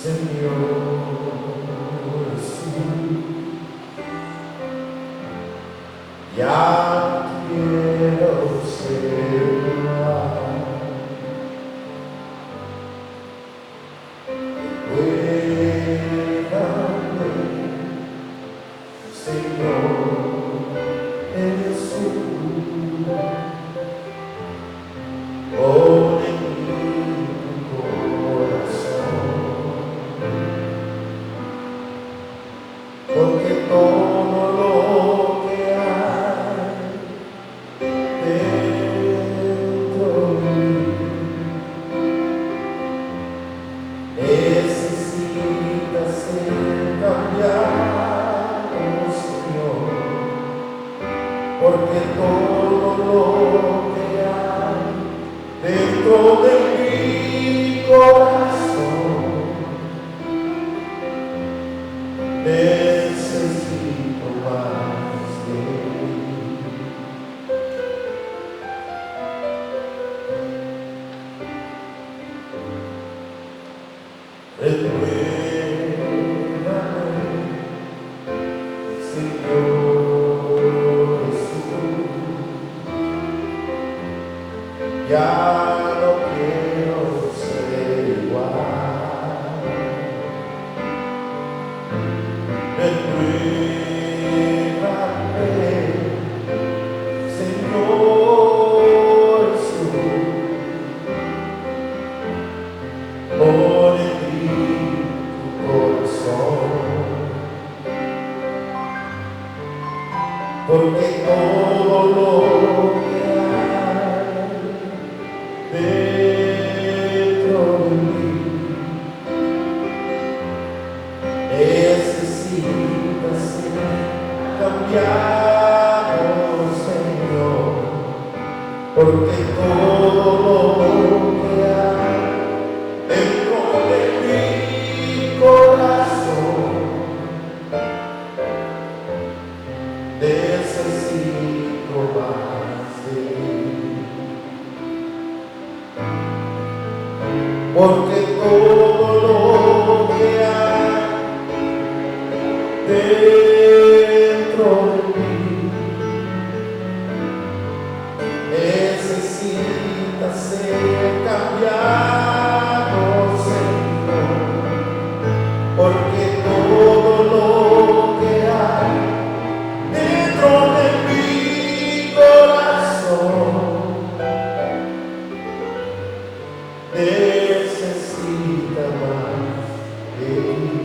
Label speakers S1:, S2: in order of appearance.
S1: Señor, sí, ya quiero ser más. Recuérdame, Señor Jesús, pon en mí tu corazón, porque todo lo que hay dentro de mí necesita ser cambiado, Señor, porque todo lo que hay dentro de mi corazón necesito más de ti. Recuérdame, Señor Jesús, ya no quiero ser igual. Recuérdame, Señor Jesús, pon en mí tu corazón, porque todo lo que hay dentro de mí necesita ser cambiado, Señor, porque todo lo que hay dentro de mi corazón necesito más de ti, porque todo lo que hay dentro de mí necesita ser cambiado, Señor, porque todo lo que hay dentro de mi corazón necesita más de ti.